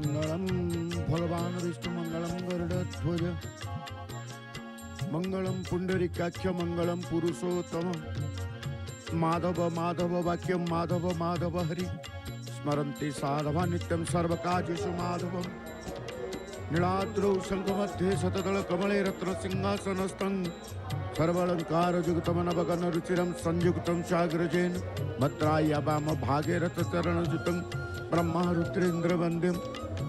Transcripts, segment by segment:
मंगलम भगवान विष्णु मंगलम गरुड़ध्वज मंगलम पुंडरीकाक्ष मंगलम पुरुषोत्तम माधव माधव वाक्यम माधव माधव हरि स्मरन्ति साधवा नित्यं सर्वकार्येषु माधवम् नीलाद्रौ शङ्खमध्ये शतदल कमले रत्न सिंहासनस्थं सर्वालंकारयुक्तं नवगण रुचिरं संयुक्तं साग्रजेन भद्राय वाम भागे रथचरणयुतं ब्रह्मा रुद्रेन्द्रवन्द्यं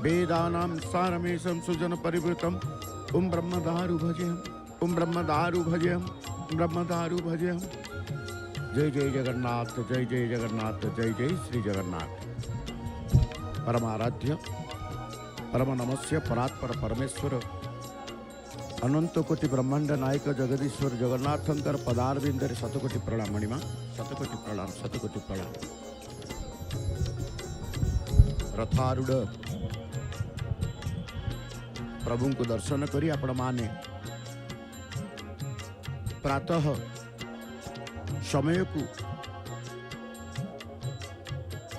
वेदानां सारमेशं सुजन परिवृतम् ओं ब्रह्मदारु भजेहम् ओं ब्रह्मदारु भजेहम् ब्रह्मदारु भजेहम्। जय जय जगन्नाथ जय जय जगन्नाथ जय जय श्री जगन्नाथ। परमाराध्य परम नमस्य परात्पर परमेश्वर अनंत कोटि ब्रह्मांड नायक जगदीश्वर जगन्नाथंकर पदारविंदर शतकोटि प्रणाम मणिमा शतकोटि प्रणाम शतकोटि प्रणाम। रथारूढ़ प्रभु को दर्शन करी आपण माने प्रातः समय को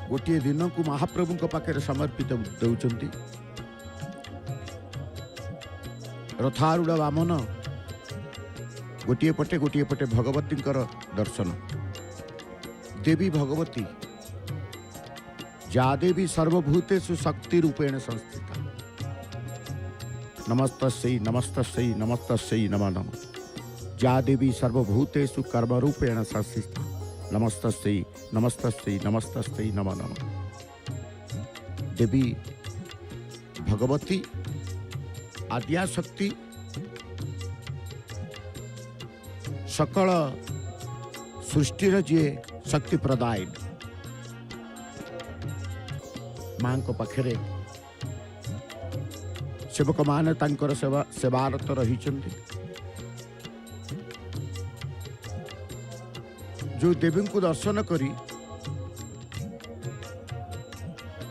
गोटे दिन को महाप्रभु को पाखे समर्पित दौरान रथारूढ़ वामन गोटे पटे भगवती दर्शन देवी भगवती जा देवी सर्वभूतेषु शक्ति रूपेण संस्थिता नमस्तस्यै नमस्तस्यै नमस्तस्यै नमो नमः जा देवी सर्वभूतेषु कर्म रूपेण संस्थिता नमस्तस्यै नमस्तस्यै नमस्तस्यै नमो नमः। देवी भगवती आद्या शक्ति सकल सृष्टिर जी शक्ति प्रदाय मां को पाखरे सेवक मान तांकर सेवारत रही जो देवी को दर्शन करी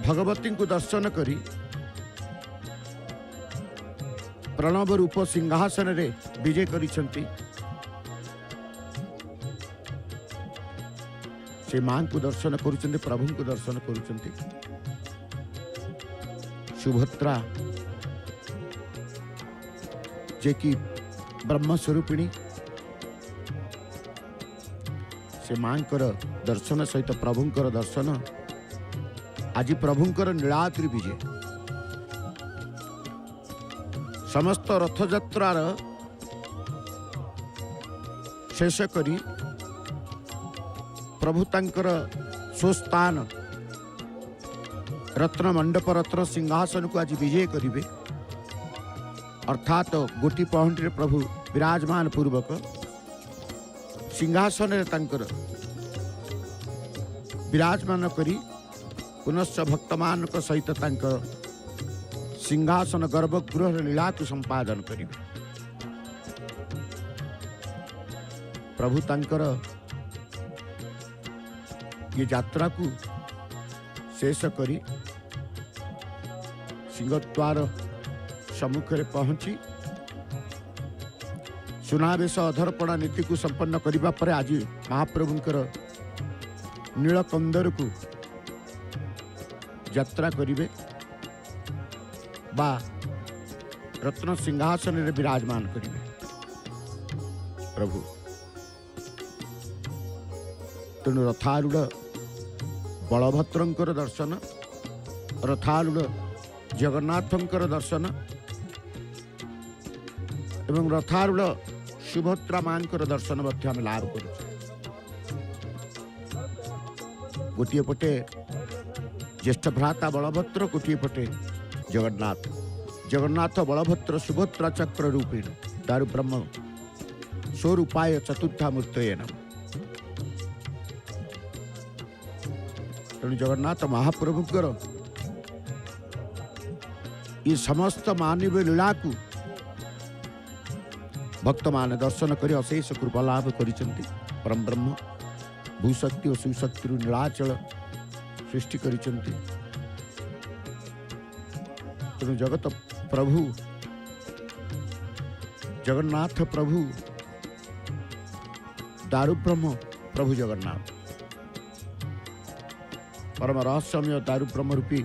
भगवती को दर्शन करी प्रणव रूप सिंहासन रे विजय करिसंती से मां को दर्शन करुचंती प्रभु को दर्शन करुचंती। सुभद्रा जे कि ब्रह्म स्वरूपिणी से मांकर दर्शन सहित प्रभुंकर दर्शन आज प्रभुंकर नीलाद्रि विजय समस्त रथयात्रार शेष करी प्रभु तांकर स्वस्थान रत्न मंडप रत्न सिंहासन को आज विजय करिवे अर्थात गोटी पहंटी प्रभु विराजमान पूर्वक सिंहासन तांकर विराजमान करी पुनश्च भक्तमान सहित तांकर सिंहासन गर्भगृह लीला को संपादन करिवे। प्रभु तांकर ये यात्रा को शेष करी सिंहद्वार सम्मुख में पहुंची सुनावेश अधरपणा नीति को संपन्न करिबा परे आज महाप्रभुंकर नीलकंदर को यात्रा करिवे बा रत्न सिंहासन रे विराजमान करिवे। प्रभु तेणु रथारूढ़ बलभद्रंकर दर्शन रथारूढ़ जगन्नाथंकर दर्शन एवं रथारूढ़ सुभद्रा मांकर दर्शन आम लाभ कर गोटे पटे ज्येष्ठ भ्राता बलभद्र गोटे पटे जगन्नाथ जगन्नाथ बलभद्र सुभद्रा चक्र रूपेण दारु ब्रह्म स्वरूपाय चतुर्था मूर्तये नमः। तेणु जगन्नाथ महाप्रभुकर ये समस्त मानव लीला को भक्त मान दर्शन कर अशेष कृपा लाभ करिसेंती। परम ब्रह्म भूशक्ति और सुशक्ति नीलाचल सृष्टि करिसेंती। तेणु जगत प्रभु जगन्नाथ प्रभु दारु ब्रह्म प्रभु जगन्नाथ परम रहस्यमय दारु ब्रह्म रूपी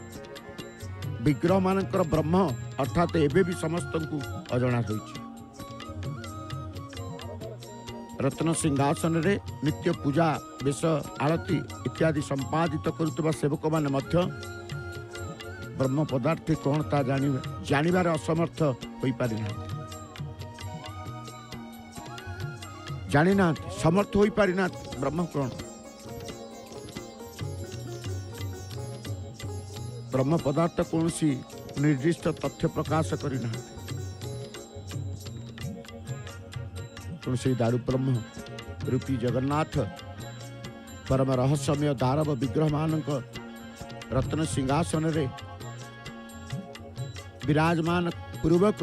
विग्रह मानकर ब्रह्म अर्थात एबे भी समस्त को अजଣା होइछि। रत्न सिंहासन रे नित्य पूजा बेश आरती इत्यादि संपादित करुवा सेवक माने मध्य ब्रह्म पदार्थ कौन ता जानिबार असमर्थ होई पारि ना, जानी ना समर्थ होई पारि ना ब्रह्म कौन। ब्रह्म पदार्थ कौन सी निर्दिष्ट तथ्य प्रकाश करना से दारु ब्रह्म रूपी जगन्नाथ परम रहस्यमय दारव विग्रह मानक रत्न सिंहासन रे विराजमान पूर्वक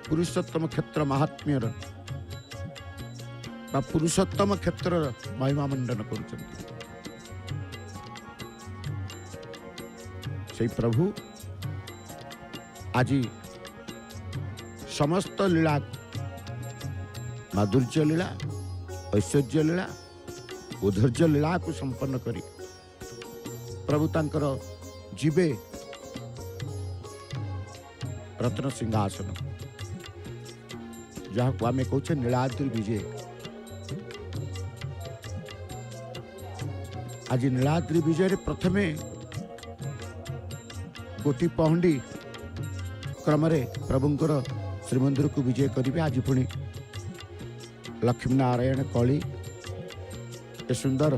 पुरुषोत्तम क्षेत्र महात्म्य पुरुषोत्तम क्षेत्र महिमा मंडन कर प्रभु आज समस्त लीला माधुर्य लीला ऐश्वर्य लीला उधर्य लीला को संपन्न करी प्रभु तांकर जीवे रत्न सिंहासन जहाँ को आम कहे नीलाद्रि विजय। आज नीलाद्रि विजय प्रथमे गोटी पहंडी क्रम प्रभुंकर श्रीमंदिर को विजय करेंगे। आज पुणी लक्ष्मी नारायण कली ए सुंदर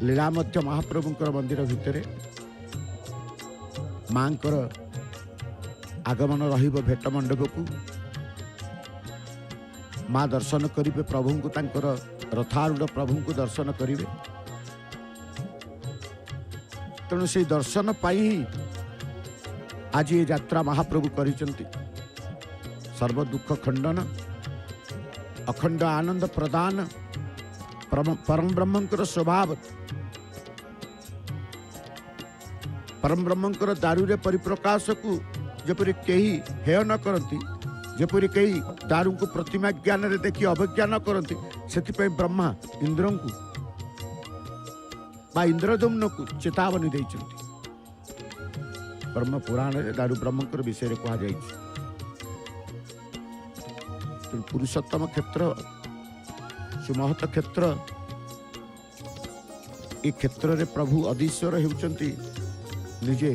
लीला मध्य महाप्रभुंकर मंदिर भितर मांकर आगमन रहिब भेट मंडप को माँ दर्शन करेंगे प्रभु को तांकर रथारूढ़ प्रभु को दर्शन करेंगे। तेणु से दर्शन पाई आज ये यात्रा महाप्रभु करिसेंती। सर्व दुख खंडन अखंड आनंद प्रदान परम ब्रह्मंकर स्वभाव परम ब्रह्मंकर दारुरे परिप्रकाश को जपरि कहीं हेय न करती, जपरि कहीं दारु को प्रतिमा ज्ञान रे देखि अवज्ञा न करती, से ब्रह्मा इंद्र को बा इंद्रदम्न को चेतावनी देइछन्ति। ब्रह्म पुराण रे दारु ब्रह्मंकर विषय रे कहा जाइछि। पुरुषोत्तम क्षेत्र सुमहत क्षेत्र ये क्षेत्र रे प्रभु अधीश्वर होउचंती निजे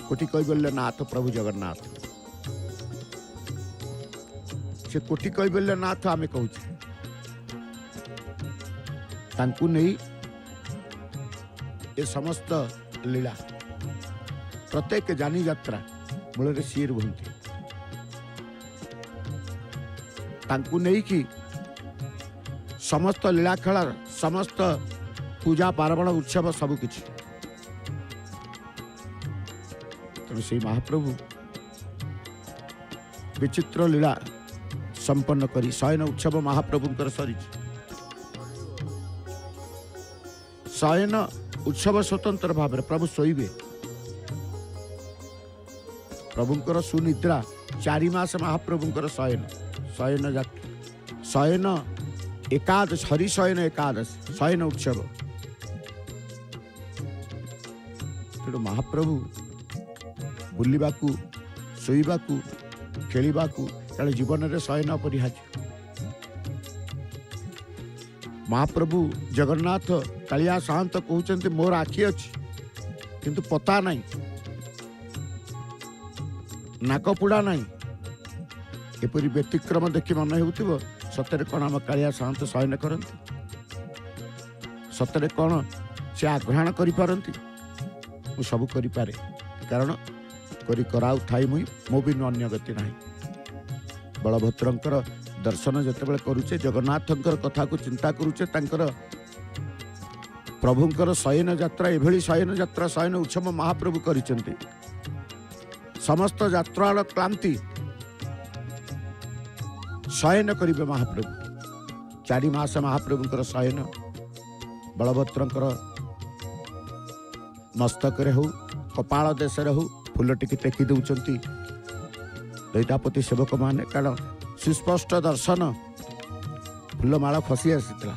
कोटि कैबल्य नाथ प्रभु जगन्नाथ। से कोटि कैबल्य नाथ आमे कहूचे तांकु नहीं ये समस्त लीला प्रत्येक जानी यात्रा मूल रे सी रुहंती तांकु नहीं कि समस्त लीला खेला समस्त पूजा पार्वण उत्सव सब किछि। तेणु से महाप्रभु विचित्र लीला संपन्न करी शयन उत्सव महाप्रभुंकर सरी शयन उत्सव स्वतंत्र भाव में प्रभु शोइबे। प्रभुंकर सुनिद्रा 4 मास महाप्रभुंकर शयन शयन शयन एकादश हरि शयन एकादश शयन उत्सव। तेणु महाप्रभु बुलिबाकू शोइबाकू खेलिबाकू तेणु जीवन में शयन अपरिहार्य। महाप्रभु जगन्नाथ कालिया साहंत कहते मोर आखि अच्छी किंतु पता नहीं नाकपुड़ा नहीं एपरी व्यतिक्रम देखि मन हो सतरे कौन आम कालिया साहंत शयन करती सतरे कौन से आग्रहण करिपारंती मु सब करिपारे कारण करी कराउ थाई मुई मो भी अन्य गति नहीं। बलभद्रंकर दर्शन जितेबाला करुचे जगन्नाथंकर कथा को चिंता करुचे तांकर प्रभुंकर शयन यात्रा एभली शयन यात्रा शयन उत्सव महाप्रभु करिसेंती। समस्त यात्रार क्लांति शयन करिबे महाप्रभु 4 मास महाप्रभुंकर शयन बलभद्रंकर मस्तक रे हो कपाल देश रे हो फूल टिके टेकी दउचंती दैतापति सेवक माने कारण सुस्पष्ट दर्शन फूलमाला खसी आसीला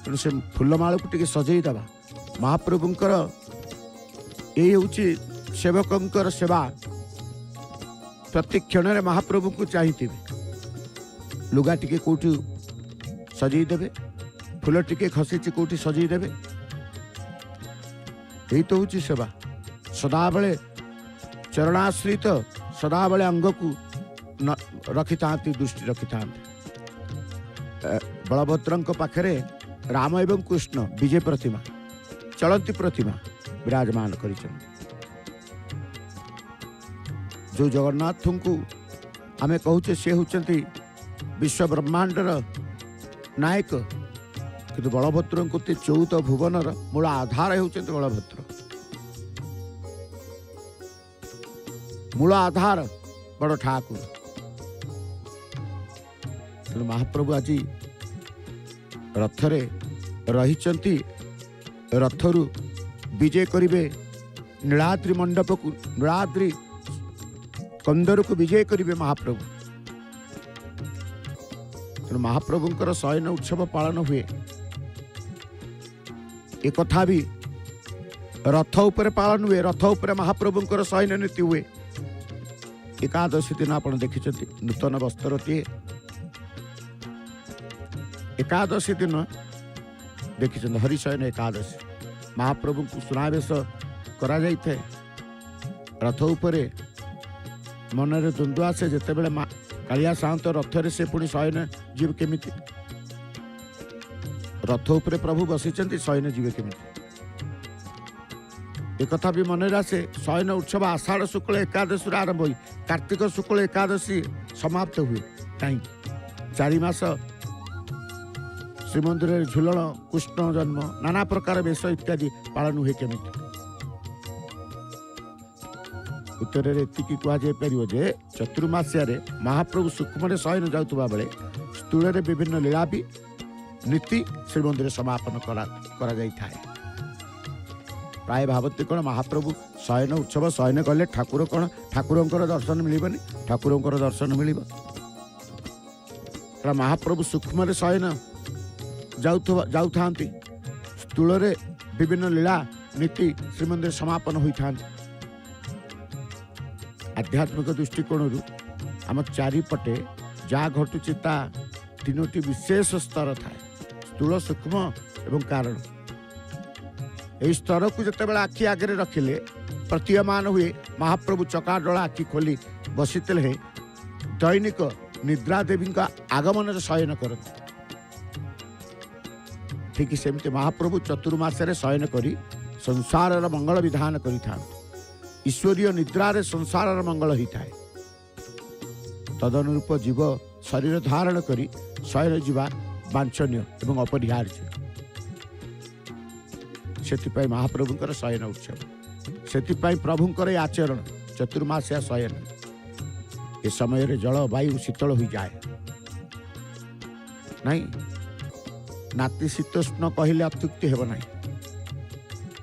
तेणु से फूलमाला को टिके सजई दबा महाप्रभुंकर यही हूँ सेवकंकर सेवा। प्रति क्षण महाप्रभु को चाहिए लुगा टिके कौटी सजई देवे, फूल टिके खसी कौटी सजई देवे। यही तो हूँ सेवा। सदाबले चरणाश्रित सदाबले अंग को रखि था, दृष्टि रखि था। बलभद्र पाखरे राम एवं कृष्ण विजय प्रतिमा चलती प्रतिमा विराजमान कर जो जगन्नाथ को आमे कहूचे से होचंती विश्व ब्रह्मांडर नायक, किंतु बलभद्र को 14 भुवनर मूल आधार होचंती बलभद्र। मूल आधार बड़ ठाकुर। महाप्रभु आज रथरे रही, रथरु विजय करिवे नीलाद्रि मंडप को, नीलाद्रि कंदर को विजय करिवे महाप्रभु। तेणु महाप्रभुंकर शयन उत्सव पालन हुए। एक कथा भी रथ उपरे पालन हुए। रथ उपरे महाप्रभुंकर शयन नीति हुए। एकादशी दिन आप देखिछन्ति नूतन वस्त्रटीए। एकादशी दिन देखिछन्ति हरिशयन एकादशी महाप्रभु को सुनावेश करा जाइथे। रथ उपरे मनरे द्वंद्व आसे जेते बेले कालिया साहंत रथरे से पुणी शयन जीव केमिति। रथ उपरे प्रभु बसिचन्ति शयन जीव केमिति एक कथा भी मन आसे। शयन उत्सव आषाढ़ शुक्ल एकादशी आरंभ हुई कार्तिक शुक्ल एकादशी समाप्त हुए। कहीं 4 मास श्रीमंदिर झुलण, कृष्ण जन्म, नाना प्रकार वेश इत्यादि पालन हुए केमिति। उत्तर में एतिकी कहुपर जे चतुर्मास्या महाप्रभु सूक्ष्म शयन जाऊा बेले स्थूल विभिन्न लीला भी नीति श्रीमंदिर समापन करा जाई थाए। प्राय भावती कौन महाप्रभु शयन उत्सव शयन कले ठाकुर कौन ठाकुरंकर दर्शन मिलबनी, ठाकुरंकर दर्शन मिलिब। महाप्रभु सूक्ष्म शयन जाऊथांती, स्थूल विभिन्न लीला नीति श्रीमंदिर समापन होता। आध्यात्मिक दृष्टिकोण आम चारिपटे जहाँ घटुची ता 3टी विशेष स्तर थाए, स्थूल सूक्ष्म एवं कारण। यही स्तर को जिते बड़ा आखि आगे रखिले प्रतीयमान हुए महाप्रभु चकाडोला आखि खोली बसीते दैनिक निद्रा देवी का आगमन शयन करते। ठीक सेमती महाप्रभु चतुर्मासे शयन करी संसार मंगल विधान करिथा। ईश्वरीय निद्रा रे संसार मंगल होता है। तदनुरूप जीव शरीर धारण करी शयन जीवा वांछनीय एवं अपरिहार्य। से महाप्रभुंकर शयन उत्सव, से प्रभुंकर आचरण चतुर्मास्या शयन। ए समय जल वायु शीतल हो जाए नहीं, नातिशीतोष्ण कहले अत्युक्ति हेब नहीं।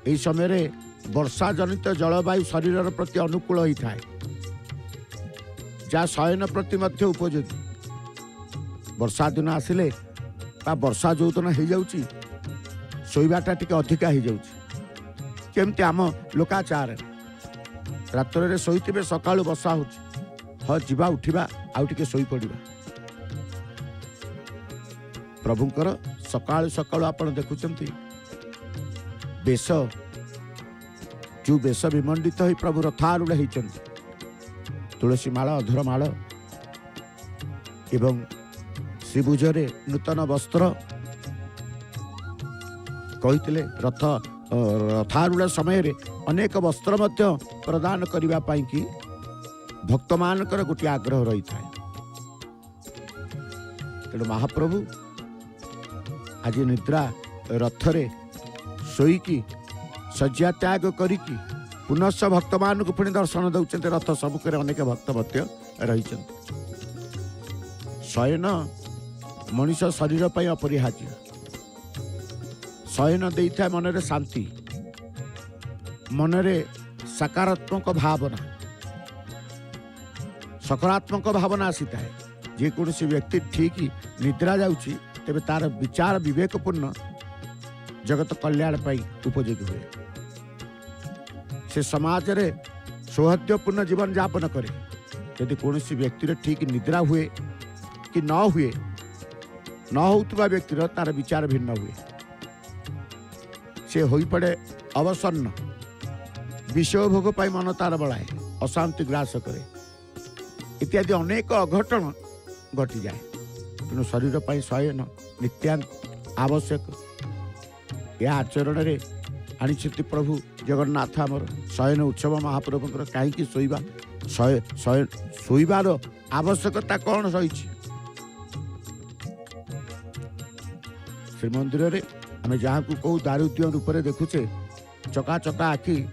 यही समय वर्षा जनित जलवायु शरीर प्रति अनुकूल होता है, जहाँ शयन प्रति मध्य उपयोगी। वर्षा दिन आसिले वर्षा जो दिन हो जाउची शोइबाटा टिके अधिका हो जाउची। केमती आम लोकाचार रात्रे शोइथिबे सकाळु वर्षा होची, हाँ जीवा उठिबा आउ टिके शोइ पड़िबा। प्रभुंकर सकाळु सकाळु आपण देखुचंती बेश, जो बेश विमंडित हो प्रभु रथारूढ़ होती। तुलसी माल, अधर माल एवं श्रीभुजरे नूतन वस्त्र कही रथारूढ़ समय अनेक वस्त्र प्रदान करने की भक्त मानकर गोटे आग्रह रही था। तेणु महाप्रभु आज निद्रा रथरे शोईकी शଯ୍ୟା त्याग करिकी पुनश्च भक्त मान को पुणी दर्शन दौरान रथ सबुक अनेक भक्त रही। शयन मनीष शरीर पर अपरिहार्य। शयन देता मनरे शांति, मनरे सकारात्मक भावना, सकारात्मक भावना आसी थाए। जेकोसी व्यक्ति ठीक निद्रा जाउची तेबे तार विचार विवेकपूर्ण जगत कल्याण पाई उपयोगी हुए। से समाज रे सौहार्दपूर्ण जीवन यापन करे। यदि कौन व्यक्ति ठीक निद्रा हुए कि न हुए न होता व्यक्तिर तार विचार भिन्न हुए, से हो पड़े अवसन्न, विषय भोग पाई मन तार बढ़ाए, अशांति ग्रास करे इत्यादि अनेक अघटन घटी जाए। तेणु शरीर पर शयन नित्यांत आवश्यक। यह आचरण में आनी प्रभु जगन्नाथ आमर शयन उत्सव महाप्रभु कहीं शोवा शोबार आवश्यकता कौन रही। श्रीमंदिर में आम जहाँ को कौ दारिद्र्य रूप में देखुचे, चका चका आखि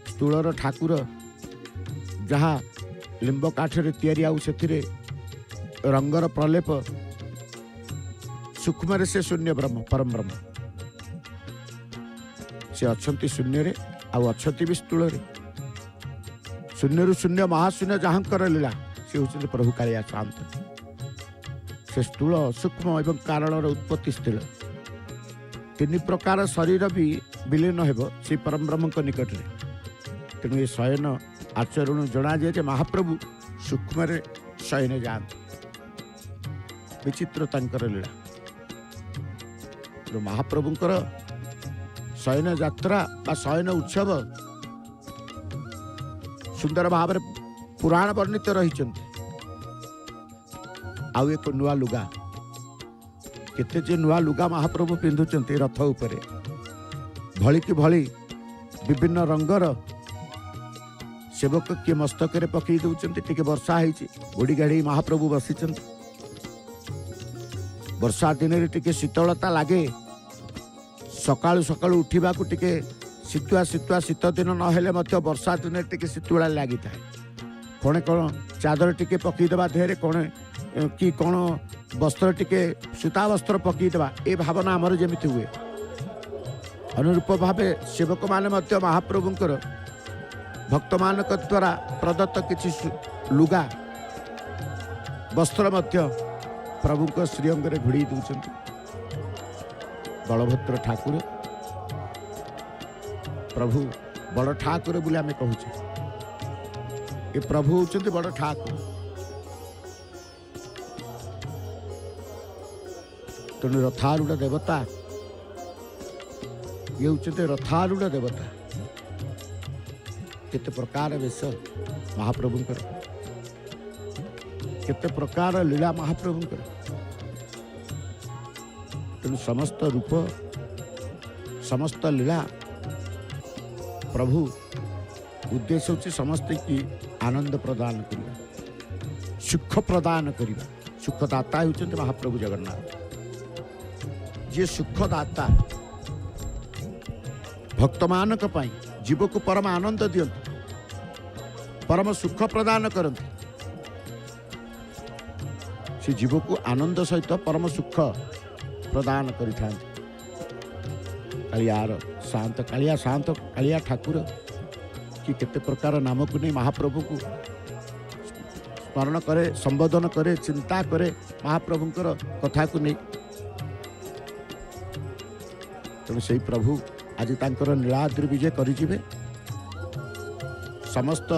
स्थूलर ठाकुर जहाँ लिंब काठरे तैयारी आउ से रंगर प्रलेप सूक्ष्म से शून्य ब्रह्म परम ब्रह्म से अच्छी शून्य रे आउ अच्छी भी स्थूल रे। शून्य रु शून्य महाशून्य जहाँकर लीला से होती प्रभु कालिया शांत। से स्थूल सूक्ष्म एवं कारण उत्पत्ति स्थल तीन प्रकार शरीर भी विलीन हो से परम ब्रह्म निकट में। तेणु ये शयन आचरण जना जाए महाप्रभु सूक्ष्म शयन जाते, विचित्र तंकर लीला। तो महाप्रभुंकर शयन यात्रा बा शयन उत्सव सुंदर भाव पुराण वर्णित रही। आउ एक नुआ लुगा केते जे नुआ लुगा महाप्रभु पिंधुचंती रथ उपरे भली की भली विभिन्न रंगर सेवक किए मस्तक पकई दौरान। टिके वर्षा होती गोड़ी गाड़ी महाप्रभु बसी, वर्षा दिन में टिके शीतलता लगे, सकाळु सकाळु उठा टिके शीतुआ शीतुआ शीत दिन नहेले वर्षा दिन टिके शीतुआ लगी था। कौन कौन चादर टिके पकईदेवा देहरे कौन कि कौन वस्त्र टिके सूता वस्त्र पकईदेवा, ये भावना आमर जमी हुए। अनुरूप भावे सेवक माने महाप्रभुंकर भक्त मान द्वारा प्रदत्त किसी लुगा वस्त्र प्रभु को श्रीअंग में भिड़ी दौरान। बलभद्र ठाकुर प्रभु बड़ ठाकुर बोले आम कहूँ, ये प्रभु होचंती बड़ ठाकुर। तेणु रथारूढ़ देवता ये होचंती रथारूढ़ देवता। केते प्रकार वेश महाप्रभुंकर, केते प्रकार लीला महाप्रभुंकर। तेणु समस्त रूप समस्त लीला प्रभु उद्देश्य होची समस्त की आनंद प्रदान करिबा, सुख प्रदान करिबा। सुखदाता होचंती महाप्रभु जगन्नाथ। जे सुखदाता भक्त मानक पाई जीव को परम आनंद दियंती, परम सुख प्रदान करती। से जीव को आनंद सहित परम सुख प्रदान करिथांती। कालियार शांत कालिया शांत कालिया ठाकुर कि केते प्रकार नाम को नहीं महाप्रभु को स्मरण करे, संबोधन करे, चिंता करे महाप्रभुंकर कथा को नहीं। तेणु से प्रभु आज तांकर नीलाद्रि विजय करिजिबे। समस्त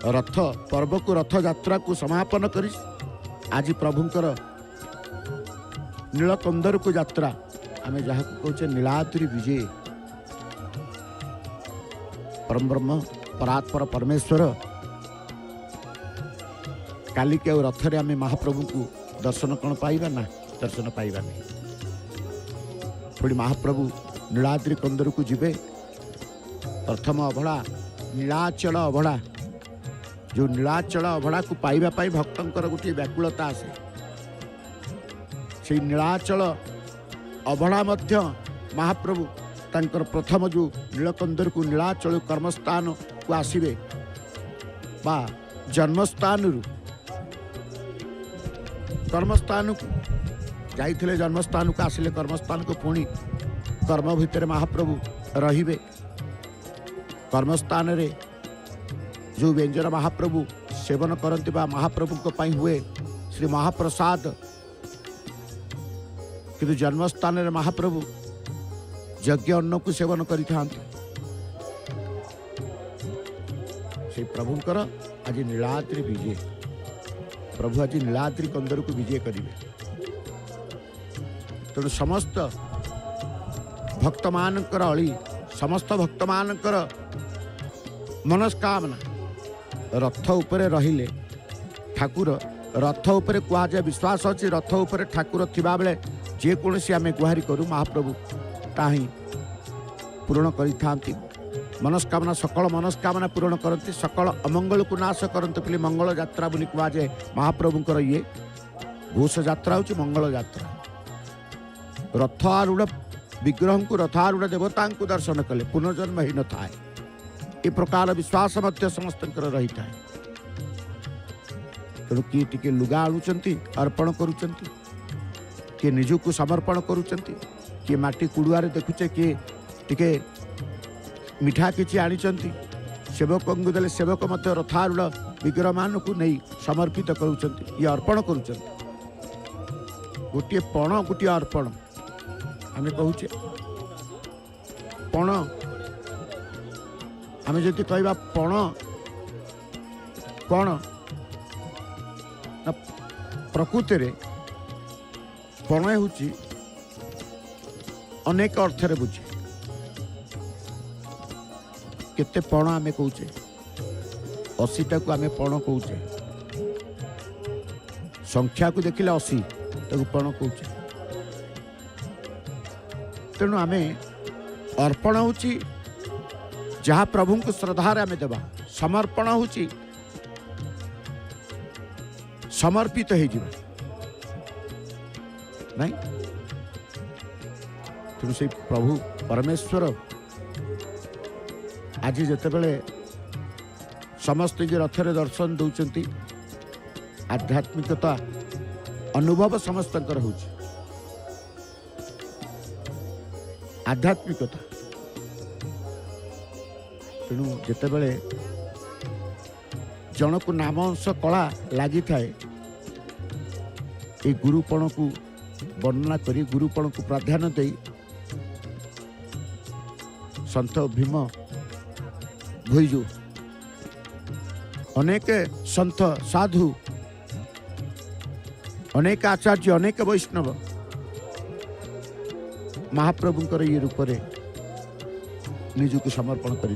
रथ पर्व को रथ यात्रा को समापन करी आज प्रभुंकर नीलकंदर को यात्रा आमे जहाँ को कहे नीलाद्रि विजय। परम ब्रह्म परात्पर परमेश्वर काली के रथ रे आमे महाप्रभु को दर्शन कौन पाइबा ना, दर्शन पाइबा नहीं। थोड़ी महाप्रभु नीलाद्रि कंदर को जीवे। प्रथम अभड़ा नीलाचल अभड़ा, जो नीलाचल अभड़ा को पाइबा पाई भक्तंकर गोटे व्याकुलता आसे। से नीलाचल अभड़ा मध्य महाप्रभु तांकर प्रथम जो नीलकंदर को नीलाचल कर्मस्थान को आसिबे बा जन्मस्थान कर्मस्थान को जाइथिले, जन्मस्थान को आसिले कर्मस्थान को पुणी कर्म भितर महाप्रभु रहिबे। कर्मस्थान रे जो व्यंजन महाप्रभु सेवन करती बा महाप्रभु को पाई हुए श्री महाप्रसाद, किंतु जन्मस्थान रे महाप्रभु यज्ञ अन्न को सेवन करिथांते। से प्रभुंकर आज नीलाद्रि विजय प्रभु आज नीलाद्रि कंदर को विजय करेंगे। तेणु समस्त भक्त मानकर अली समस्त भक्त मानकर मनस्कामना रथ उपरे रहिले ठाकुर रथ उपरे कह जाए विश्वास अच्छी रथ उपरे ठाकुर थिबा बेले जे कोनोसी आमे गुहारी करू महाप्रभु ताही पूर्ण करिथांती मनस्कामना सकल मनस्कामना पूर्ण करती सकल अमंगल को नाश करते बोली मंगल यात्रा बोली कह जाए महाप्रभुंकर ये घोष यात्रा हूँ मंगल यात्रा रथ आरूढ़ विग्रह को रथारूढ़ देवता को दर्शन कले पुनर्जन्म ही न थाए ए प्रकार विश्वास मध्य समस्त रही था। तेणु किए टिके लुगा आणुचंती अर्पण करुचंती किए निजु को समर्पण करुचंती किए माटी कुड़ुआरे देखुचे किए टिके मिठा किछि आनिचंती सेवक को देले सेवक मध्य रथारूढ़ विग्रह मान को नहीं समर्पित करुचंती ये अर्पण करुचंती गोटे पण गोटे अर्पण आमे कहूचे पण आमे जदि कहबा पण कौन ना प्रकृति रे पण होची अनेक अर्थ रे बुझे केते पण आमे कहूचे 80 को आमे पण कहूचे संख्या को देखिले 80 ताको पण कहूचे। तेणु आमे अर्पण होची जहाँ प्रभु को श्रद्धार आमे देबा समर्पण होची समर्पित हो जीवा नहीं। तेणु से प्रभु परमेश्वर आज जितेबले समस्त रथरे दर्शन दौरान आध्यात्मिकता अनुभव समस्त होची आध्यात्मिकता। तेणु जितेबले जन को नाम अंश कला लगी थाए ये गुरुपण को वर्णना करी गुरुपण को प्राधान्य दे संत भीम भोईजु अनेक संत साधु अनेक आचार्य अनेक वैष्णव महाप्रभुंकर ये रूप में निज को समर्पण कर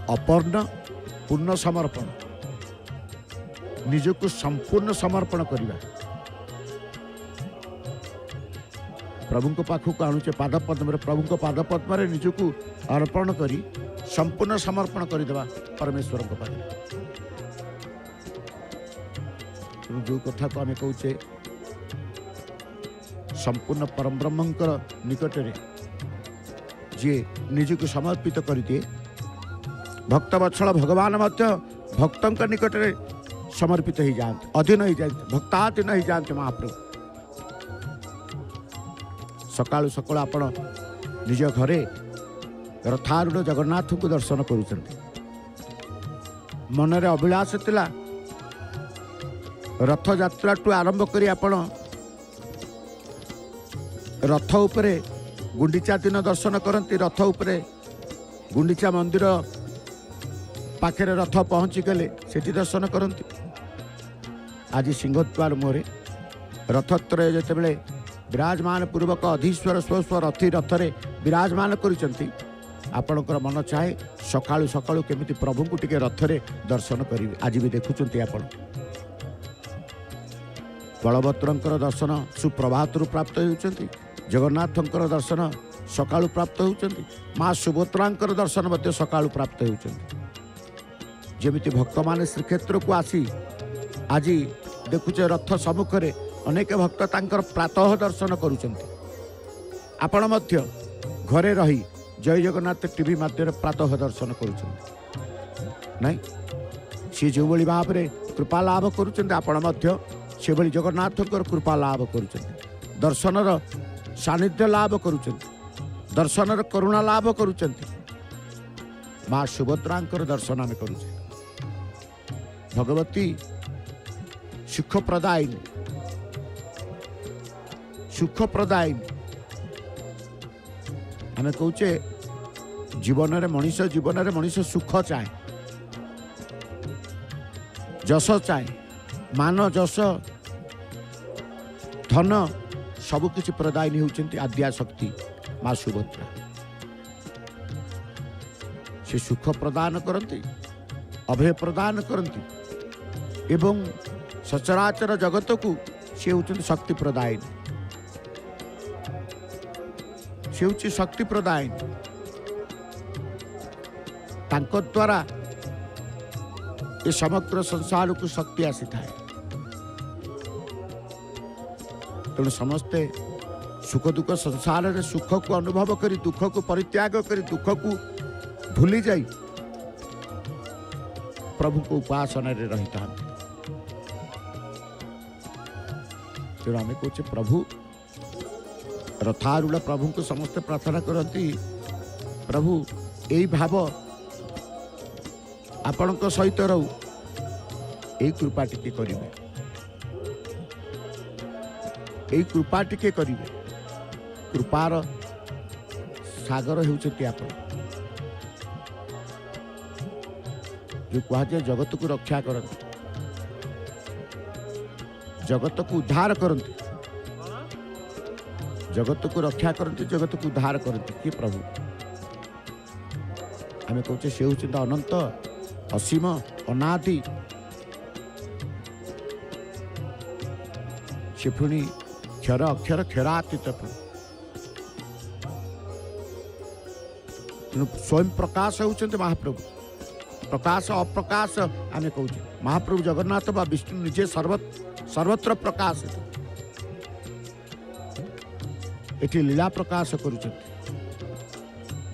अपर्ण पूर्ण समर्पण निज को संपूर्ण समर्पण करवा प्रभु को पाखक आणुचे पाद पद्म प्रभु को पाद पद्म निज को अर्पण करी संपूर्ण समर्पण करदेवा परमेश्वर को पाखे। जो कथा को आम कहचे संपूर्ण परम ब्रह्मंकर निकट रे जे निज को समर्पित कर दिए भक्त वत्सल भगवान मध्य भक्तों निकट रे समर्पित हो जाते अधीन हो जाते भक्ताधीन हो जाते महाप्रभु। सकाळु सकाळु आपण निज घरे रथारूढ़ जगन्नाथ को दर्शन करुचंती मनरे अभिलाष थिला रथ यात्रा टू आरंभ करी आपण रथ उपरे गुंडीचा दिन दर्शन करती रथ उपरे गुंडीचा मंदिर पाखे रथ पहुँची गले सेठी दर्शन करती। आज सिंहद्वार मुहरे रथत्रय जितेबले विराजमान पूर्वक अधीश्वर स्व रथी रथरे विराजमान करिसंती आपणकर मन चाहे सकाळु सकाळु केमिति प्रभु को टिके रथरे दर्शन करिवे। आज भी देखुचंती आपण बलभद्रंकर दर्शन सुप्रभात प्राप्त होउचंती जगन्नाथंकर दर्शन सकाळु प्राप्त होउचंती मां सुभद्रांकर दर्शन मध्य सकाळु प्राप्त होउचंती। जेमिति भक्त माने श्रीक्षेत्र को आसी आज देखुचे रथ सम्मुख रे अनेक भक्त तांकर प्रातः दर्शन करुचंती। आपण मध्य घरे रही जय जगन्नाथ टीवी माध्यम प्रातः दर्शन करुचंती नहीं सी जो भली भाव में कृपा लाभ करुचंती आपण मध्य से भली जगन्नाथंकर कृपा लाभ करुचंती दर्शनर सानिध्य लाभ करुचंती दर्शनर करुणा लाभ करुचंती मां सुभद्रांकर दर्शन आम करुचे। भगवती सुख प्रदायिनी आम कहचे जीवन में मनीष सुख चाहे, जश चाहे, मान जश धन सबकि प्रदायिनी होती आद्या शक्ति माँ सुभद्रा। से सुख प्रदान करती, अभय प्रदान करती एवं सचराचर जगत को सी होती शक्ति प्रदायिनी। से होची शक्ति प्रदायिनी। तांको द्वारा ये समग्र संसार को शक्ति आसी थाए। तेणु समस्ते सुख दुख संसार में सुख को अनुभव करी दुख को परित्याग करी दुख को भूली जाई प्रभु को उपासना रही था। तेणु आम कहे प्रभु रथारूढ़ प्रभु को समस्ते प्रार्थना करती, प्रभु यही भाव आपण सहित रहू, यही कृपा टिके करिवे, यही कृपा टिके करिवे। कृपार सागर होउछति आपण, जो कहा जाए जगत को रक्षा करते, जगत को उद्धार करते, जगत को रक्षा करते, जगत को उद्धार करते कि प्रभु। आम कहे से होउछति अनंत असीम अनादि, से पुणी क्षर अक्षर क्षरातीत, स्वयं प्रकाश होउछति महाप्रभु। प्रकाश अप्रकाश आम कहे महाप्रभु जगन्नाथ बा विष्णु निजे सर्वत्र प्रकाश एठी लीला प्रकाश करुछथि।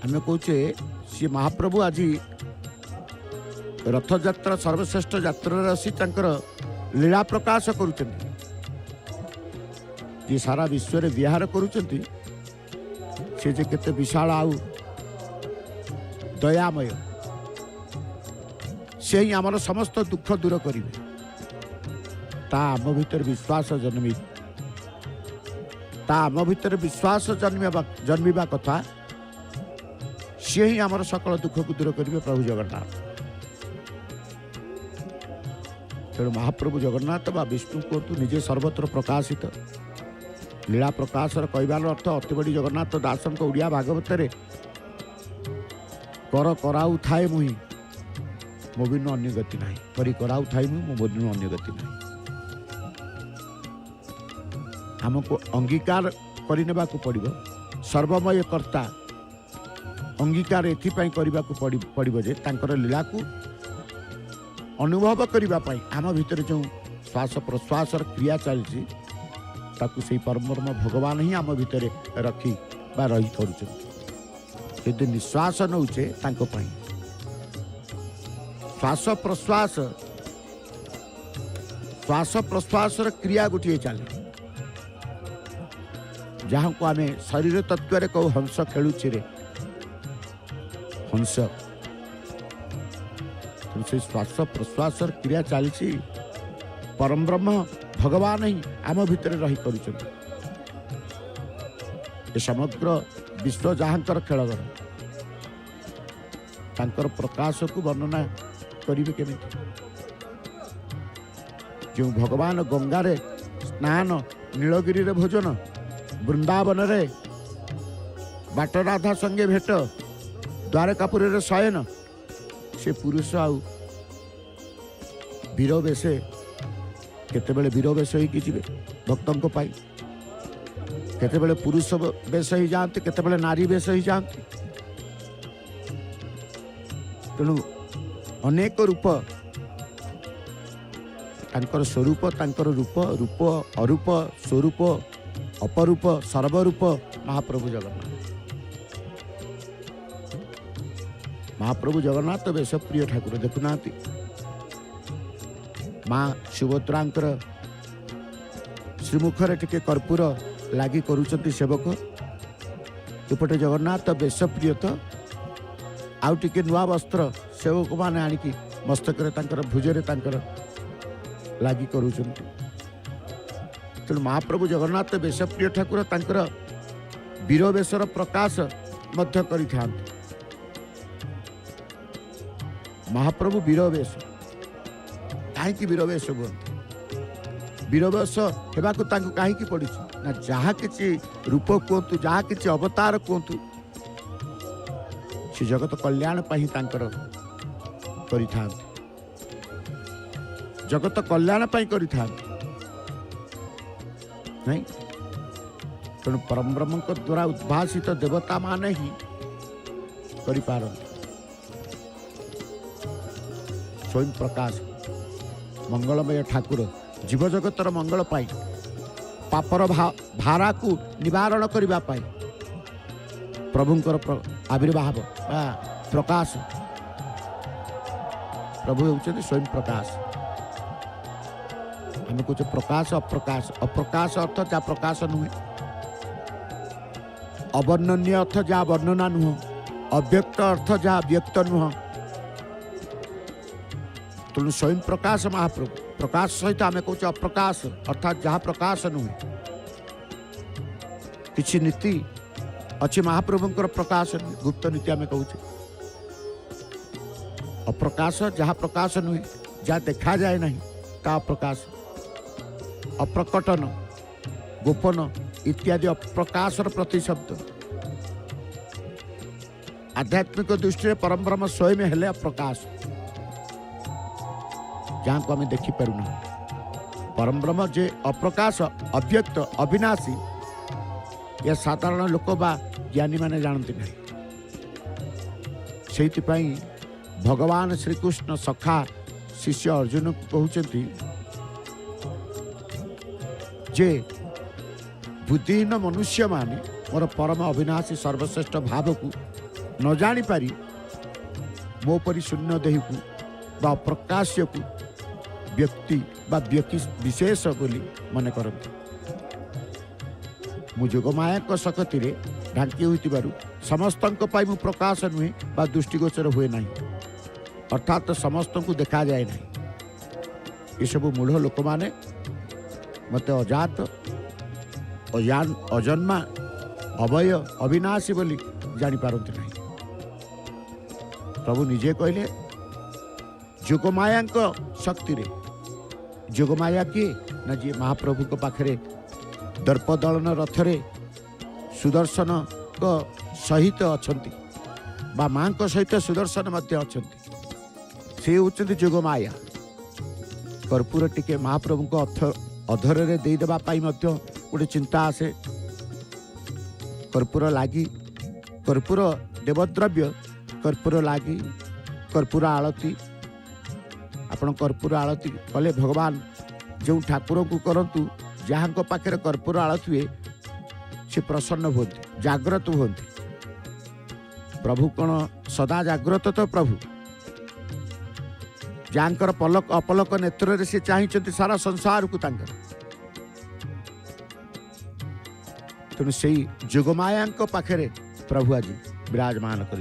आम कहे सी महाप्रभु आज रथ यात्रा सर्वश्रेष्ठ यात्रा आसी लीला प्रकाश करुछथि। जी सारा विश्व रे विहार करुछथि, से जे केते विशाल आउ दयामय, से ही आमर समस्त दुख दूर करिवे। ता आम भीतर विश्वास जन्मी, ता आम भीतर विश्वास जन्मिबा कथा, से ही आमर सकल दुख को दूर करिवे प्रभु जगन्नाथ। तेणु महाप्रभु जगन्नाथ बा विष्णु को निजे सर्वत्र प्रकाशित लीला प्रकाशर कहबार अर्थ अति बड़ी जगन्नाथ दासन को ओडिया भागवत रे कर कराऊ थाए मुही मो बिनु अन्य गति नहीं, करी कराऊ थाई मो बिनु अन्य गति नहीं। हमको अंगीकार करने को पड़िबो, सर्वमय कर्ता अंगीकार एथिपाई करने को पड़िबो जे तांकर लीला को अनुभव करबा पाई आम भीतर जो श्वास प्रश्वास क्रिया चलती ताकू से परमर्म भगवान ही आम भीतर रखी बा रही करुछन। यदि निश्वास नौचे तांको पाई श्वास प्रश्वास क्रिया गोटे चले, जहाँ को आम शरीर तत्व रे कहू हंस खेलुचे रे हंस, से श्वास प्रश्वास क्रिया चलती परम ब्रह्म भगवान ही आम भीतर रही करुछन। ये समग्र विश्व जहाँकर खेलगर तांकर प्रकाश को वर्णना करिवे केमिति। जो भगवान गंगा रे स्नान, नीलगिरी रे भोजन, वृंदावन रे बाट राधा संगे भेट, द्वारकापुरी रे शयन, से पुरुष आउ वीर बेशे केतेबेले वीर बेश होइकी जिवे भक्तों को पाई, केतेबेले पुरुष बेश ही जाते, केतेबेले नारी बेश ही जाते। तेणु अनेक रूप तांकर स्वरूप, तांकर रूप, रूप अरूप, स्वरूप अपरूप, सर्वरूप महाप्रभु जगन्नाथ। महाप्रभु जगन्नाथ बेश प्रिय ठाकुर देखुना माँ सुभद्रांकर श्रीमुखर टिके कर्पूर लगी करुचंती सेवक, एपटे जगन्नाथ बेश प्रिय तो आउ टिके नुआ वस्त्र सेवक माने आनिकी मस्तक भुजरे लगी करुचंती। तेणु महाप्रभु जगन्नाथ बेश प्रिय ठाकुर तांकर वीर बेशर प्रकाश मध्य करिथांती। महाप्रभु वीरवेश कहीं वीरवेश हुए वीरवेश हेबाकु तांकु कहीं पड़ी ना जहाँ किसी रूप कहतु जहाँ किसी अवतार कहतु से जगत कल्याण तांकर करिथांती जगत कल्याण करिथांती नहीं तेणु परम ब्रह्म द्वारा उद्भासित देवता माने ही करिपारନ୍ତି स्वयं प्रकाश मंगलमय ठाकुर जीव जगतर मंगल पाई पापर भारा को निवारण करने पाई प्रभुंकर आविर्भाव प्रकाश प्रभु होउछन्ति स्वयं प्रकाश आम कहे प्रकाश अप्रकाश अप्रकाश अर्थ जहाँ प्रकाश नुहे अवर्णनीय अर्थ जहाँ वर्णना नुह अव्यक्त अर्थ जहाँ व्यक्त नुह तेणु स्वयं प्रकाश महाप्रभु प्रकाश सहित आम कहे अप्रकाश अर्थात जहाँ प्रकाश नुहे किसी नीति अच्छी महाप्रभुंकर प्रकाश गुप्त नीति आम कहे अप्रकाश जहाँ प्रकाश नुहे जहाँ देखा जाए नहीं ता प्रकाश अप्रकटन गोपन इत्यादि अप्रकाशर प्रतिशब्द आध्यात्मिक दृष्टि परम ब्रह्म स्वयं हेले अप्रकाश जहाँ को आम देखिपारूना परम ब्रह्म जे अप्रकाश अव्यक्त अविनाशी या साधारण लोक बा ज्ञानी माने जानते नहीं से भगवान श्रीकृष्ण सखा शिष्य अर्जुन को कहते जे बुद्धिहीन मनुष्य माने मोर परम अविनाशी सर्वश्रेष्ठ भाव को न जानी पारी मो परी शून्य देह को बा प्रकाश्य को व्यक्ति बा व्यक्ति विशेष बोली मन करते मु जोगमाया को शक्ति रे ढांकी होइतिबारु समस्तंक पाई मु प्रकाश नुहे बा दृष्टिगोचर हुए नहीं अर्थात समस्त को देखा जाए नहीं ये सब मूढ़ लोक माने मत अजात अजान अजन्मा अभय अविनाशी बोली जानी पारती नहीं प्रभु निजे कहले जोगमाया शक्ति रे जोगमाया किए ना जी महाप्रभु को पाखरे दर्पदलन रथरे सुदर्शन को सहित अछंती बा मां को सहित सुदर्शन मध्य अछंती से होचंती जोगमाया कर्पूर टिके महाप्रभु को अधर रे दे देबा पाई मध्य गोटे चिंता आसे कर्पूर लागी कर्पूर देवद्रव्य कर्पूर लागी कर्पूर आळती आपण कर्पूर आळती कले भगवान जो ठाकुर को करंतु जहाँ को पाखे कर्पूर आळती हुए से प्रसन्न होती जाग्रत होती प्रभु कौन सदा जाग्रत तो प्रभु जानकर पलक अपलक नेत्र से चाहते सारा संसार को तेणु से जोगमाया पाखे प्रभु आज विराजमान कर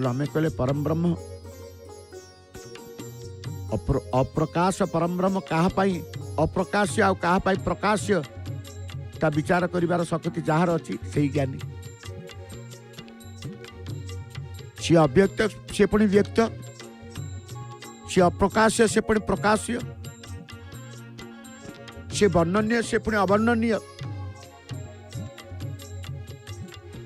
आम कहले परम ब्रह्म अप्रकाश परम ब्रह्म काहापाई अप्रकाश्य आ काहापाई प्रकाश्य ता विचार करिवार शक्ति जार अच्छी से ज्ञानी सी अव्यक्त से पुणी व्यक्त सी अप्रकाश्य से पुणी प्रकाश्य से वर्णनीय से पुणी अवर्णनीय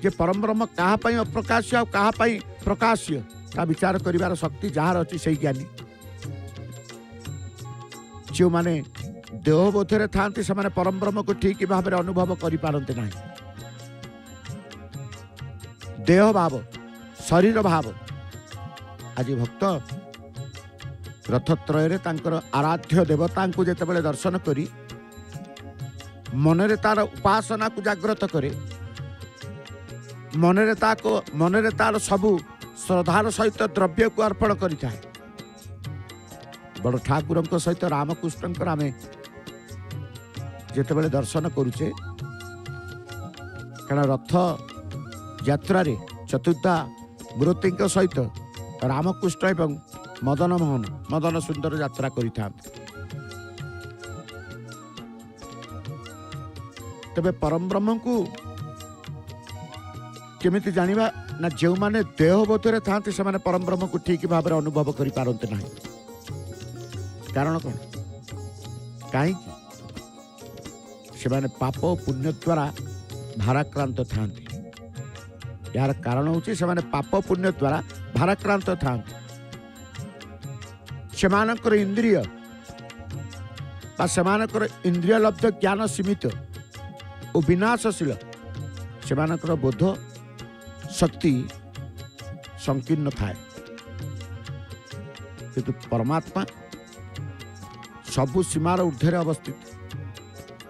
जे परम ब्रह्म काहापाई अप्रकाश्य आ काहापाई प्रकाश्य ता विचार करिवार शक्ति जार अच्छी से ज्ञानी जो माने देहबोधरे थांती से माने परम ब्रह्म को ठीक भाव अनुभव करि पारंते नहीं देह भाव शरीर भाव आज भक्त रथत्रय रे तांकर आराध्य देवता को जेतेबेले दर्शन करी मनरे तार उपासना को जागृत करे मनरे तार सबु श्रद्धार सहित द्रव्य को अर्पण करिता है बड़ ठाकुर सहित रामकृष्ण आम जिते दर्शन करुचे कारण रथ यात्रा चतुर्था मूर्ति सहित रामकृष्ण एवं मदन मोहन मदन सुंदर यात्रा करिता तबे परम ब्रह्म को केमिति जानिबा ना जो माने देहबोधरे था से परम ब्रह्म को ठीक भाव अनुभव कर पारते ना। कारण कौन कहीं से पाप पुण्य द्वारा भाराक्रांत था। यार कारण हूँ से पाप पुण्य द्वारा भाराक्रांत था। सेमानकर इंद्रिय सेमानकर इंद्रिय लब्ध ज्ञान सीमित और विनाशशील सेमानकर बोध शक्ति संकीर्ण थाए किंतु परमात्मा सबु सीमार ऊर्ध्वर अवस्थित।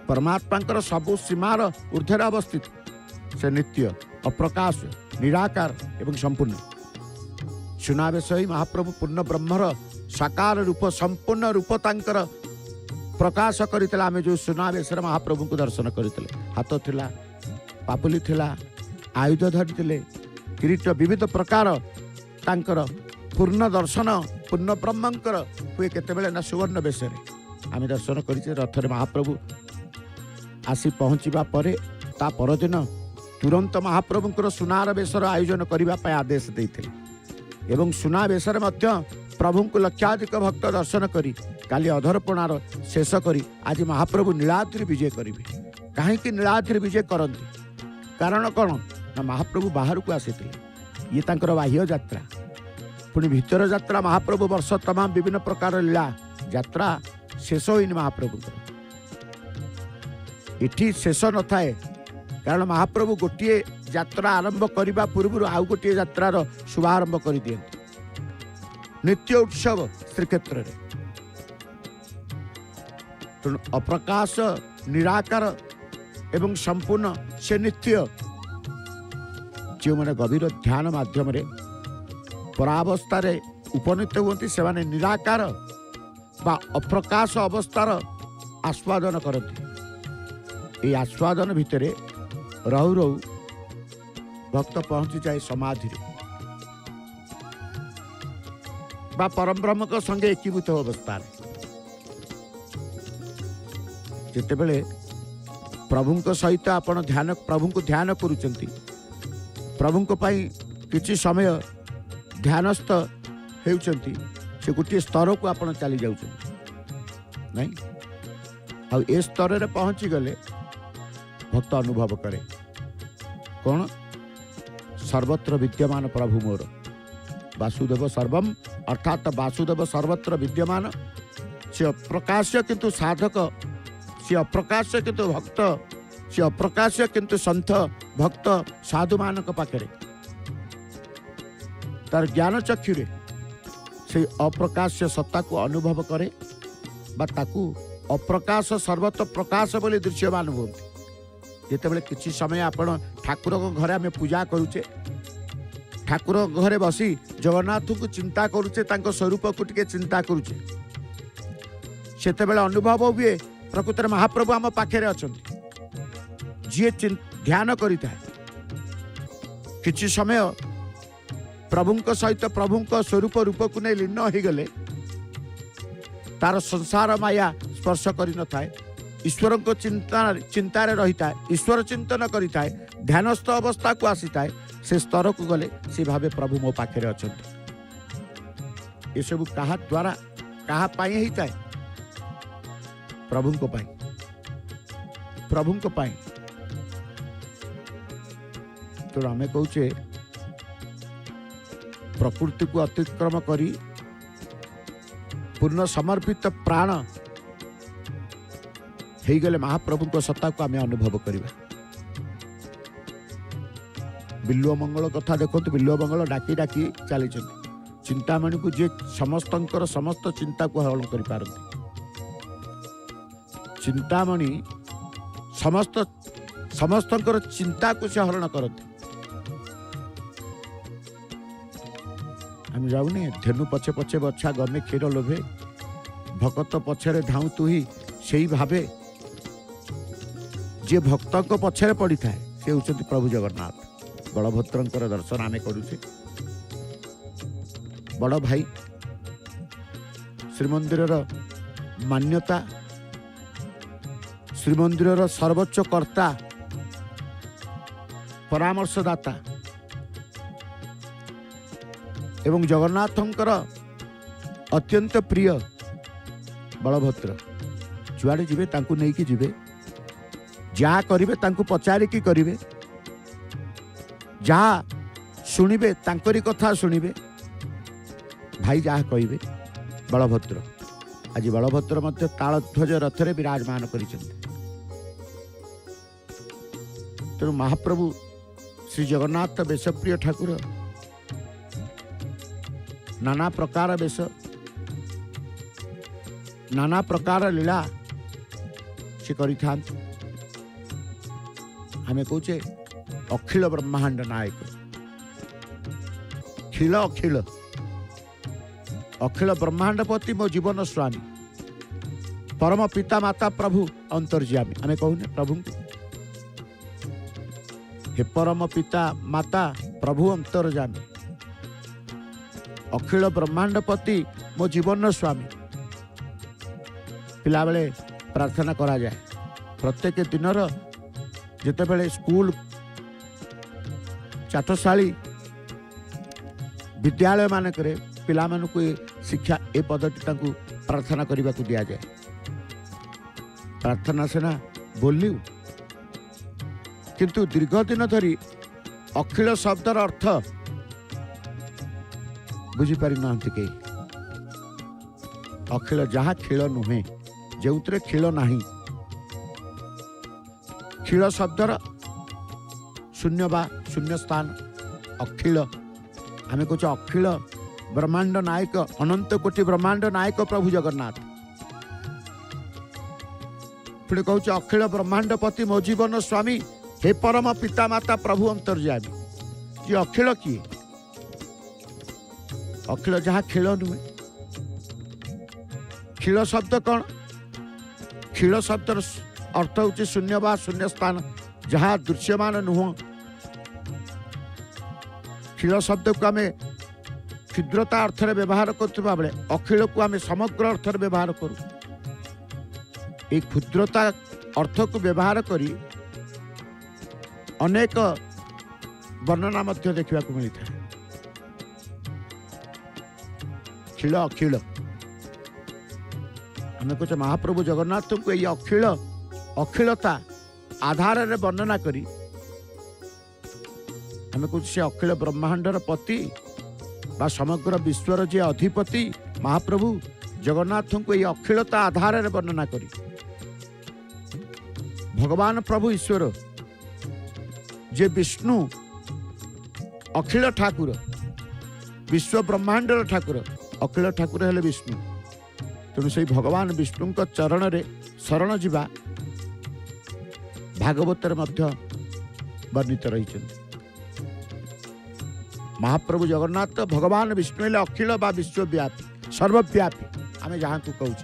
परमात्मा सबु सीमार ऊर्ध्वर अवस्थित से नित्य अप्रकाश निराकार एवं संपूर्ण। सुनावेश ही महाप्रभु पूर्ण ब्रह्मर साकार रूप संपूर्ण रूप तांकर प्रकाश करते आम जो सुनावेश महाप्रभु को दर्शन करते हाथ थिला पापुली थिला आयुध धरिथिले किरीट विविध प्रकार तांकर पूर्ण दर्शन पूर्ण ब्रह्मंकर हुए केतेबेले ना सुवर्ण बेश आम दर्शन करिचे। रथरे महाप्रभु आसी पहुँचवा परे ता परदिन तुरंत महाप्रभुंकर सुनार बेशर आयोजन करने आदेश देते एवं सुना बेशरे प्रभु को लक्षाधिक भक्त दर्शन करी काली अधरपणार शेष करी आज महाप्रभु नीलाद्रि विजय करेंगे। कहीं नीलाद्रि विजय करती कारण कौन ना महाप्रभु बाहर को आसी ये तांकर बाह्य यात्रा पुणी भीतर यात्रा महाप्रभु वर्ष तमाम विभिन्न प्रकार लीला यात्रा शेष होनी महाप्रभु इठी शेष न थाए कारण महाप्रभु गोटे यात्रा आरंभ करने पूर्व आउ गोटे यात्रार शुभारंभ कर दियंती नित्य उत्सव श्रीक्षेत्र तेणु अप्रकाश निराकार एवं संपूर्ण से नित्य जो मैंने गभीर ध्यान माध्यम परावस्था उपनीत होती से माने निराकार बा अप्रकाश अवस्थार आस्वादन करती। ये आस्वादन भितर रहु रहु भक्त पहुंची जाए समाधि बा परम ब्रह्म को संगे एकीभूत अवस्था जितेबले प्रभु सहित आपण ध्यान प्रभु को ध्यान करुचंती प्रभु को पाई किछि समय ध्यानस्थ हेउचंती से गोटे स्तर को आपण चली जाउचंती नहीं आ ए स्तर रे पहुंची गले भक्त अनुभव करे कौन सर्वत्र विद्यमान प्रभु मोर वासुदेव सर्वम अर्थात वासुदेव सर्वत्र विद्यमान से अप्रकाश्य किंतु साधक से अप्रकाश्य किंतु भक्त से अप्रकाश्य किंतु संत भक्त साधु मान पाखे तार ज्ञान चक्षुरे से अप्रकाश्य सत्ता को अनुभव करे बा ताकू अप्रकाश सर्वत्र प्रकाश बोली दृश्यमान होती। जितेबाला किसी समय आपण ठाकुर घरे आम पूजा करुचे ठाकुर घरे बसी जगन्नाथ को चिंता करुचे तांको स्वरूप को टिके चिंता करुचे सेतेबेला अनुभव हुए प्रकृत महाप्रभु आम पाखे अछंती जी ध्यान करिता किछि समय प्रभुंक सहित प्रभुंक स्वरूप रूप को नहीं लीन हो गले तार संसार माया स्पर्श करि न थाए ईश्वर को चिंतार रही था ईश्वर चिंतन करिता ध्यानस्थ अवस्था को आसी था से स्तर को गले से भावे प्रभु मो पाखे अच्छा ये सब कहा द्वारा कहा पाई ही था प्रभु को पाई तो आम कहे प्रकृति को अतिक्रम करी पूर्ण समर्पित प्राण हो गले महाप्रभु को सत्ता को आम अनुभव करवा। बिल्व मंगल कथा देखो बिल्व मंगल डाकी डाकी चली चिंतामणि को जी समस्त चिंता को हरण कर पारती चिंतामणि समस्त चिंता को से हरण करते आम जाऊनी धेनु पछे पछे बछा गमे क्षीर लोभे भगत पछरे धाऊ तु ही से भावे जे भक्त पछरे पड़ी था से होचंती प्रभु जगन्नाथ बलभद्रंकर दर्शन आमे करूचे बड़ भाई श्रीमंदिर मान्यता श्रीमंदिर सर्वोच्च कर्ता परामर्शदाता एवं जगन्नाथंकर अत्यंत प्रिय बलभद्र जुआड़े जीवे तांकु नेकी जीवे जहाँ करिवे तांकु पचारिकी करिवे जहाँ शुणिबे तांकरी कथा शुणिबे भाई जहाँ कहिबे बलभद्र आज बलभद्र मध्य तालध्वज रथरे विराजमान करिसेंते। तेणु महाप्रभु श्री जगन्नाथ वेशप्रिय ठाकुर नाना प्रकार वेश नाना प्रकार लीला से करिथांत। हमें कहे अखिल ब्रह्मांड नायक खिल अखिल अखिल ब्रह्मांडपति मो जीवन स्वामी परम पिता माता प्रभु अंतर्यामी। आमे कहूने प्रभु हे परम पिता माता प्रभु अंतर्यामी अखिल ब्रह्मांडपति मो जीवन स्वामी। पिला बेले प्रार्थना करा जाए प्रत्येक दिनर जेतेबेले स्कूल चाटशाली विद्यालय मानकरे पिला मानकु शिक्षा ए पद्धति तांकु प्रार्थना करने को दिया जाए। प्रार्थना सेना बोलू किंतु दीर्घ दिन धरी अखिल शब्दर अर्थ बुझीपारि नाहंती के अखिल जहाँ खेल नुहे जो खेल नहीं खेल शब्दर शून्य बा शून्य स्थान अखिल आमे कहे अखिल ब्रह्मांड नायक अनंत कोटि ब्रह्मांड नायक प्रभु जगन्नाथ फिर कहूँ अखिल ब्रह्मांडपति मो जीवन स्वामी हे परम पिता माता प्रभु अंतर्यामी। ये अखिल किए अखिल जहाँ खेल नुहे खेल शब्द कौन खेल शब्द अर्थ हूँ शून्य बा शून्य स्थान जहाँ दृश्यमान नुह। खेल शब्द को आम क्षुद्रता अर्थ व्यवहार करता बेले अखिल को आम समग्र अर्थ व्यवहार करूँ। एक क्षुद्रता अर्थ को व्यवहार करी अनेक वर्णना मध्य देखा मिलता है। खिल अखिल आम कहे महाप्रभु जगन्नाथ को ये अखिल अखिलता आधार रे वर्णना करी आम कहे से अखिल ब्रह्मांडर पति बा समग्र विश्वर जे अधिपति महाप्रभु जगन्नाथ को ये अखिलता आधार रे वर्णना करी भगवान प्रभु ईश्वर जे विष्णु अखिल ठाकुर विश्व ब्रह्मांडर ठाकुर अखिल ठाकुर हेले विष्णु। तेणु से भगवान विष्णु चरण रे शरण जीवा भागवतर मध्य वर्णित रही। महाप्रभु जगन्नाथ भगवान विष्णु हेले अखिल बा विश्वव्यापी सर्वव्यापी आम जहाँ को कहूँ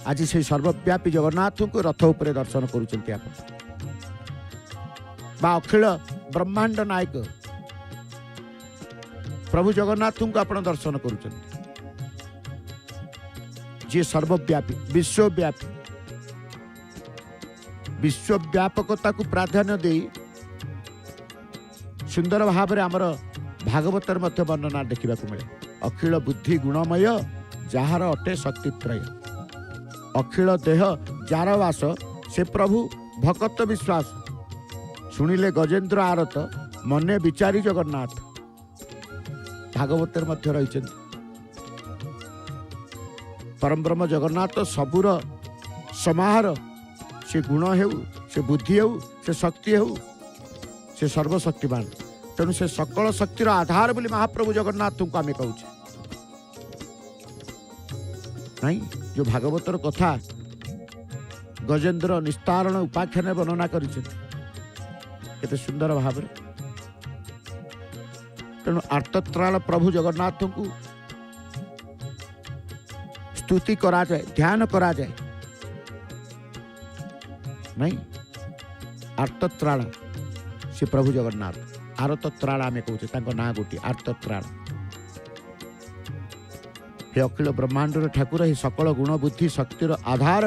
आज से सर्वव्यापी जगन्नाथ को रथ उपरे दर्शन करुँच अखिल ब्रह्मांड नायक प्रभु जगन्नाथ को आप दर्शन करुँच जी सर्वव्यापी विश्वव्यापी विश्वव्यापकता को प्राधान्य दे सुंदर भाव में आमर भागवतर मध्य वर्णना देखा मिले। अखिल बुद्धि गुणमय जार अटे शक्तित्रय अखिल देह जार वास से प्रभु भकत विश्वास शुणिले गजेन्द्र आरत मने विचारी जगन्नाथ भागवतर मध्य रही। परम ब्रह्म जगन्नाथ सबुर समाहार से गुण हेउ से बुद्धि हेउ से शक्ति हेउ से सर्वशक्तिमान। तेणु से सकल शक्तिर आधार बोली महाप्रभु जगन्नाथ को आम कहूँ नहीं जो भागवतर कथा गजेन्द्र निस्तारण उपाख्यान वर्णना कर सुंदर भाव। तेणु आर्तत्राल प्रभु जगन्नाथ को स्तुति करा जाए ध्यान करा जाए नहीं आर्तत्राल से प्रभु जगन्नाथ आरतत्राल आम कहते ना गोटे आर्तत्राल हे अखिल ब्रह्मांडर ठाकुर हे सकल गुण बुद्धि शक्तिर आधार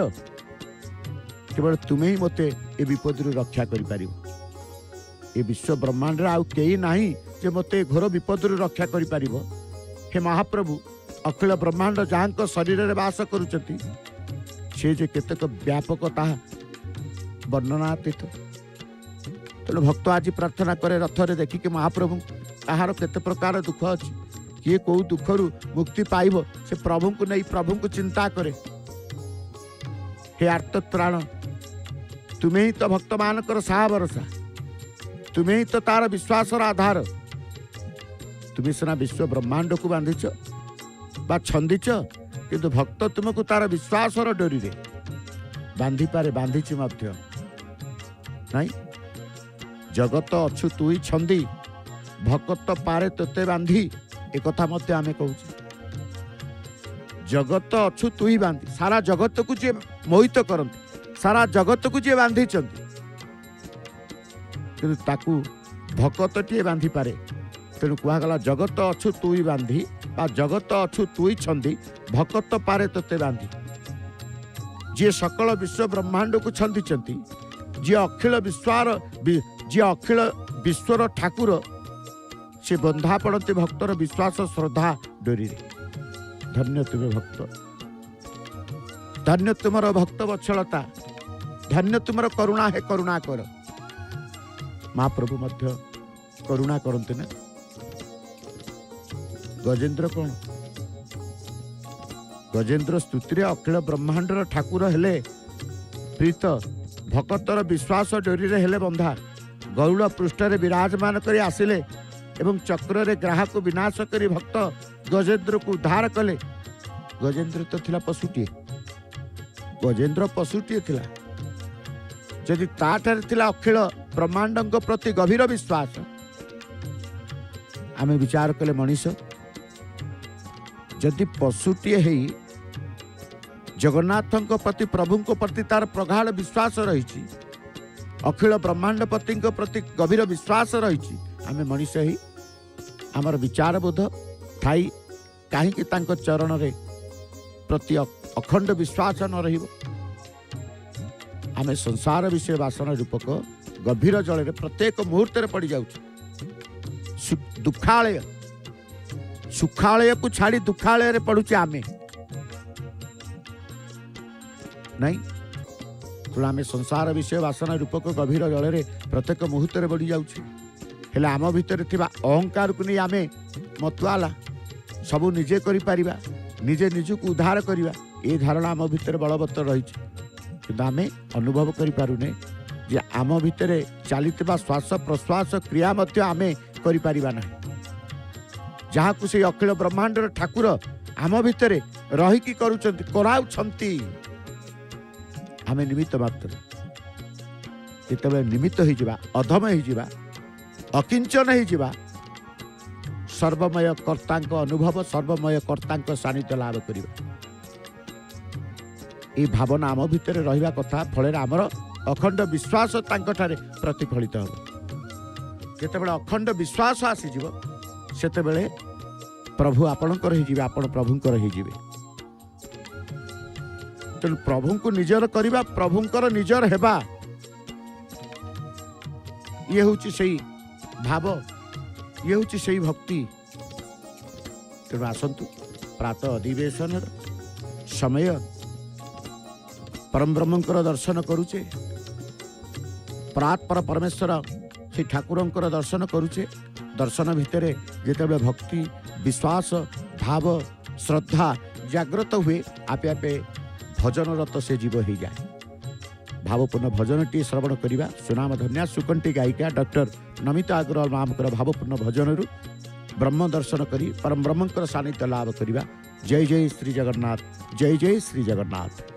केवल तुम्हें ही मते ए विपद रक्षा कर विश्व ब्रह्मांड आउ कई नहीं जे मते घोर विपद रक्षा कर हे महाप्रभु अखिल ब्रह्मांड जहाँ शरीर में वास करुचंती से जे केतक व्यापक ताहा वर्णनातीत। तेणु भक्त आज प्रार्थना करे रथरे देखिक महाप्रभु कहार केते प्रकार दुख अच्छी किए कौ दुखरु मुक्ति पाइब से प्रभु को नहीं प्रभु को चिंता करे। हे आर्तत्राण तुम्हें ही तो भक्त मानकर साहा भरोसा, तुम्हें ही तो तार विश्वासर आधार। तुम्हें सिना विश्व ब्रह्मांड को बांधिच बा छंदिच किंतु भक्त तुमको तार विश्वासर डोरी रे बांधि पारे बांधिच मध्य नहीं। जगत अछु तु ही छंदी भक्त पारे तोते बांधी एक कथा मध्य आमे कहूचे। जगत अछु तु ही बांधी सारा जगत को जे मोहित करंती सारा जगत को जे बांधी चंती किंतु ताकू भक्त टीए बांधी पारे। तेणु कहगला जगत अछु तु ही बांधी बा जगत अछु तु ही छंदी भक्त पारे तोते बांधी। जी सकल विश्व ब्रह्मांड को छंदी चंती जी अखिल विश्वर ठाकुर से बंधा पड़ते भक्तर विश्वास श्रद्धा डोरी रे। धन्य तुम्हें भक्त, धन्य तुमर भक्त वत्सलता, धन्य तुमर करुणा है करुणा कर। महाप्रभु मध्य करुणा करते ना। गजेन्द्र कौन गजेन्द्र स्तुति अखिल ब्रह्मांडर ठाकुर हेले प्रीत भक्तर विश्वास डोरी रे हेले बंधा। गरुड़ पृष्ठ रे विराजमान करी आसिले एवं चक्र रे ग्राहक विनाश करी भक्त गजेन्द्र को उद्धार कले। गजेन्द्र तो थिला पशुटीए, गजेन्द्र पशुटीए थिला। जदि ताठारे थिला अखिल ब्रह्मांड प्रति गभीर विश्वास आमे विचार कले मनीष जदि पशुटीए है जगन्नाथ प्रति प्रभु प्रति तार प्रगाढ़ विश्वास रही अखिल ब्रह्मांड पति प्रति गभीर विश्वास रही आमे मनीष ही आमर विचार बोध थाई कहीं चरण रे प्रति अखंड विश्वास न रहिबो। आमे संसार विषय वासना रूपक गभीर जल रे प्रत्येक मुहूर्त रे पड़ी जाउछ। दुखालय सुखालय को छाड़ी दुखालय रे पड़ुचे आमे नहीं। तो आमे संसार विषय वासना रूपक गभीर जल रे प्रत्येक मुहूर्त रे बढ़ी जाउछ। हेले आम भितर थिबा अहंकार को नहीं आमे मतवाला सबू निजे करि परिबा निजे निजको उद्धार करिबा ए धारणा आम भितर बलवत्तर रही कि आमे अनुभव करि पारुने जे आम भितर चलीथिबा श्वास प्रश्वास क्रिया मध्य आमे करि परिबा नाही। जहाँ को से अखिल ब्रह्मांड ठाकुर आम भितर रहीकि करूछंती कराउछंती आमे निमित्त मात्र। जेतेबेले निमित्त हो जिबा अधम हो जिबा अकिंचन हो जिबा सर्वमय कर्तांक अनुभव सर्वमय कर्तांक सानिध्य लाभ करिबा ए भावना आम भितर रहिबा कथा। फल आमर अखंड विश्वास तांक ठारे प्रतिफलित हो। जेतेबेले अखंड विश्वास आसी जिवो सेतेबेले प्रभु आपणकर हो जिवे आपण प्रभुंकर हो जिवे। तेणु प्रभु को निजर करवा प्रभुंकर निजर हेबा ये होची सही भाव ये होची सही भक्ति। तेणु आसंतु प्रातः अधिवेशन समय परम ब्रह्मंकर दर्शन करुचे परात्पर परमेश्वर से ठाकुरंकर दर्शन करुचे। दर्शन भितर जितेबाला भक्ति विश्वास भाव श्रद्धा जागृत हुए आपे आपे भजनरत से जीव हो जाए। भावपूर्ण भजन टी श्रवण करवा सुनाम धन्या सुकंठी गायिका डॉक्टर नमिता अग्रवाल मामकर भावपूर्ण भजन ब्रह्म दर्शन करी परम ब्रह्मंकर सानिध्य लाभ करवा। जय जय श्री जगन्नाथ, जय जय श्री जगन्नाथ।